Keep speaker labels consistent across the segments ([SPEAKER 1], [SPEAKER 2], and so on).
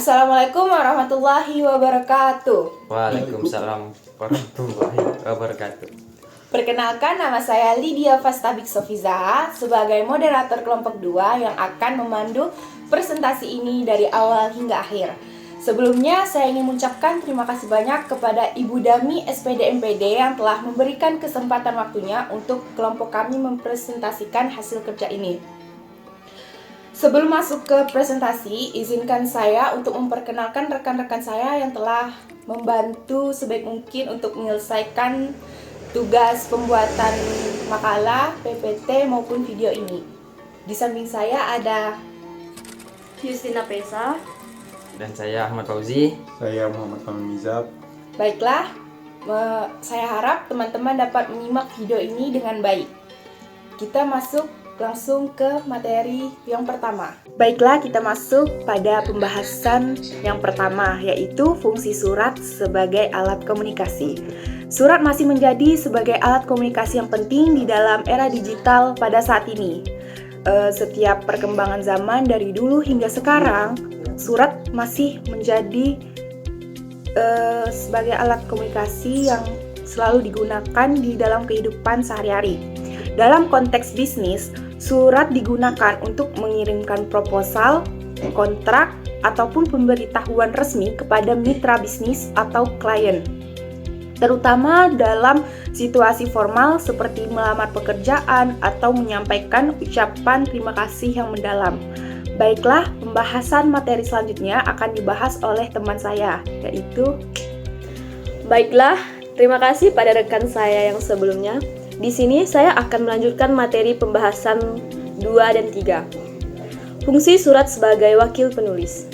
[SPEAKER 1] Assalamualaikum warahmatullahi wabarakatuh.
[SPEAKER 2] Waalaikumsalam warahmatullahi wabarakatuh.
[SPEAKER 1] Perkenalkan, nama saya Lydia Fastabik Sofiza sebagai moderator kelompok 2 yang akan memandu presentasi ini dari awal hingga akhir. Sebelumnya, saya ingin mengucapkan terima kasih banyak kepada Ibu Dami SPD MPD yang telah memberikan kesempatan waktunya untuk kelompok kami mempresentasikan hasil kerja ini. Sebelum masuk ke presentasi, izinkan saya untuk memperkenalkan rekan-rekan saya yang telah membantu sebaik mungkin untuk menyelesaikan tugas pembuatan makalah, PPT maupun video ini. Di samping saya ada
[SPEAKER 3] Justina Pesa.
[SPEAKER 2] Dan saya Ahmad Fauzi.
[SPEAKER 4] Saya Muhammad Fahmi Mizab.
[SPEAKER 1] Baiklah, saya harap teman-teman dapat menyimak video ini dengan baik. Kita masuk langsung ke materi yang pertama. Baiklah, kita masuk pada pembahasan yang pertama, yaitu fungsi surat sebagai alat komunikasi. Surat masih menjadi sebagai alat komunikasi yang penting di dalam era digital pada saat ini. Setiap perkembangan zaman dari dulu hingga sekarang, surat masih menjadi sebagai alat komunikasi yang selalu digunakan di dalam kehidupan sehari-hari. Dalam konteks bisnis, surat digunakan untuk mengirimkan proposal, kontrak, ataupun pemberitahuan resmi kepada mitra bisnis atau klien. Terutama dalam situasi formal seperti melamar pekerjaan atau menyampaikan ucapan terima kasih yang mendalam. Baiklah, pembahasan materi selanjutnya akan dibahas oleh teman saya, yaitu...
[SPEAKER 3] Baiklah, terima kasih pada rekan saya yang sebelumnya. Di sini saya akan melanjutkan materi pembahasan 2 dan 3. Fungsi surat sebagai wakil penulis.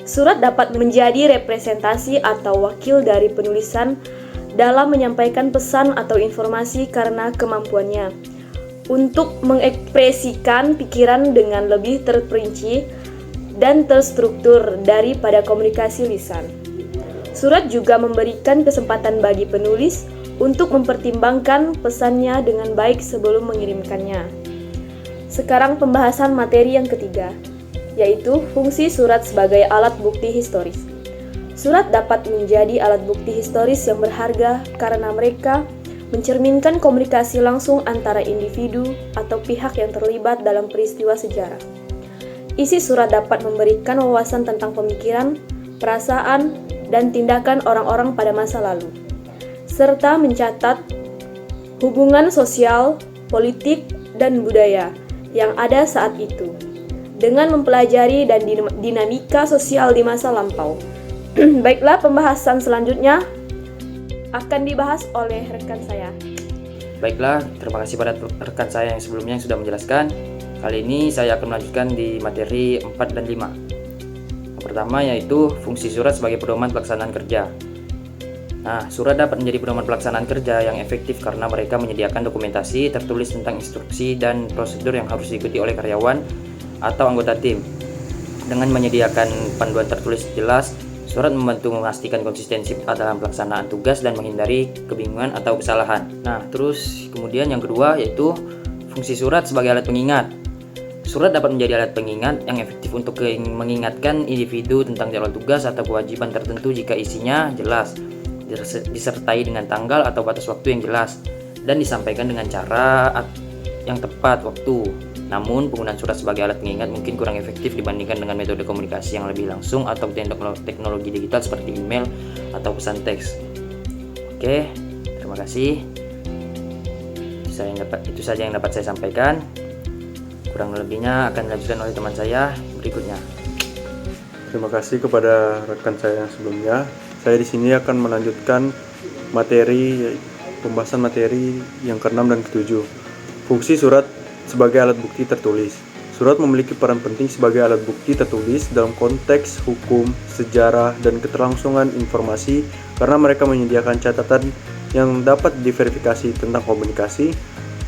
[SPEAKER 3] Surat dapat menjadi representasi atau wakil dari penulisan dalam menyampaikan pesan atau informasi karena kemampuannya untuk mengekspresikan pikiran dengan lebih terperinci dan terstruktur daripada komunikasi lisan. Surat juga memberikan kesempatan bagi penulis untuk mempertimbangkan pesannya dengan baik sebelum mengirimkannya. Sekarang pembahasan materi yang ketiga, yaitu fungsi surat sebagai alat bukti historis. Surat dapat menjadi alat bukti historis yang berharga karena mereka mencerminkan komunikasi langsung antara individu atau pihak yang terlibat dalam peristiwa sejarah. Isi surat dapat memberikan wawasan tentang pemikiran, perasaan, dan tindakan orang-orang pada masa lalu, serta mencatat hubungan sosial, politik, dan budaya yang ada saat itu, dengan mempelajari dan dinamika sosial di masa lampau. Baiklah, pembahasan selanjutnya akan dibahas oleh rekan saya.
[SPEAKER 2] Baiklah, terima kasih pada rekan saya yang sebelumnya yang sudah menjelaskan. Kali ini saya akan melanjutkan di materi 4 dan 5. Yang pertama yaitu fungsi surat sebagai pedoman pelaksanaan kerja. Nah, surat dapat menjadi pedoman pelaksanaan kerja yang efektif karena mereka menyediakan dokumentasi tertulis tentang instruksi dan prosedur yang harus diikuti oleh karyawan atau anggota tim. Dengan menyediakan panduan tertulis jelas, surat membantu memastikan konsistensi dalam pelaksanaan tugas dan menghindari kebingungan atau kesalahan. Nah, terus kemudian yang kedua yaitu fungsi surat sebagai alat pengingat. Surat dapat menjadi alat pengingat yang efektif untuk mengingatkan individu tentang jadwal tugas atau kewajiban tertentu jika isinya jelas, disertai dengan tanggal atau batas waktu yang jelas, dan disampaikan dengan cara yang tepat waktu. Namun, penggunaan surat sebagai alat pengingat mungkin kurang efektif dibandingkan dengan metode komunikasi yang lebih langsung atau teknologi digital seperti email atau pesan teks. Oke, terima kasih. Itu saja yang dapat saya sampaikan. Kurang lebihnya akan dilanjutkan oleh teman saya berikutnya.
[SPEAKER 4] Terima kasih kepada rekan saya yang sebelumnya. Saya di sini akan melanjutkan pembahasan materi yang ke-6 dan ke-7. Fungsi surat sebagai alat bukti tertulis. Surat memiliki peran penting sebagai alat bukti tertulis dalam konteks hukum, sejarah, dan keterlangsungan informasi karena mereka menyediakan catatan yang dapat diverifikasi tentang komunikasi,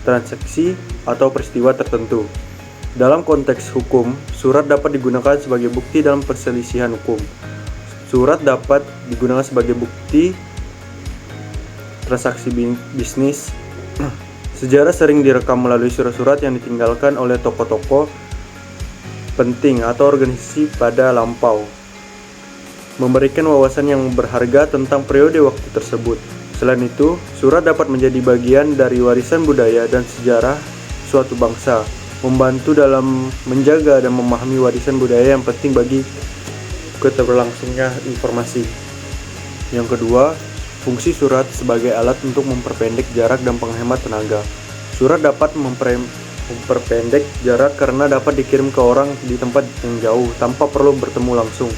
[SPEAKER 4] transaksi, atau peristiwa tertentu. Dalam konteks hukum, surat dapat digunakan sebagai bukti dalam perselisihan hukum. Surat dapat digunakan sebagai bukti transaksi bisnis. Sejarah sering direkam melalui surat-surat yang ditinggalkan oleh tokoh-tokoh penting atau organisasi pada lampau. memberikan wawasan yang berharga tentang periode waktu tersebut. Selain itu, surat dapat menjadi bagian dari warisan budaya dan sejarah suatu bangsa, membantu dalam menjaga dan memahami warisan budaya yang penting bagi keberlangsungnya informasi. Yang kedua, fungsi surat sebagai alat untuk memperpendek jarak dan penghemat tenaga. Surat dapat memperpendek jarak karena dapat dikirim ke orang di tempat yang jauh tanpa perlu bertemu langsung.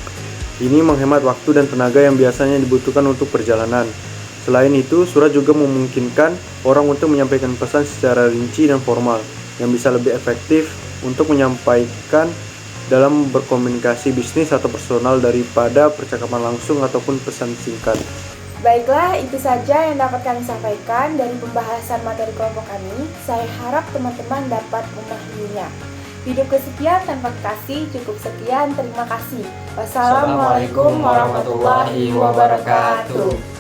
[SPEAKER 4] Ini menghemat waktu dan tenaga yang biasanya dibutuhkan untuk perjalanan. Selain itu, surat juga memungkinkan orang untuk menyampaikan pesan secara rinci dan formal, yang bisa lebih efektif untuk menyampaikan dalam berkomunikasi bisnis atau personal daripada percakapan langsung ataupun pesan singkat.
[SPEAKER 1] Baiklah, itu saja yang dapat kami sampaikan dari pembahasan materi kelompok kami. Saya harap teman-teman dapat memahaminya. Hidup kesekian tanpa kasih, cukup sekian, terima kasih. Wassalamualaikum warahmatullahi wabarakatuh.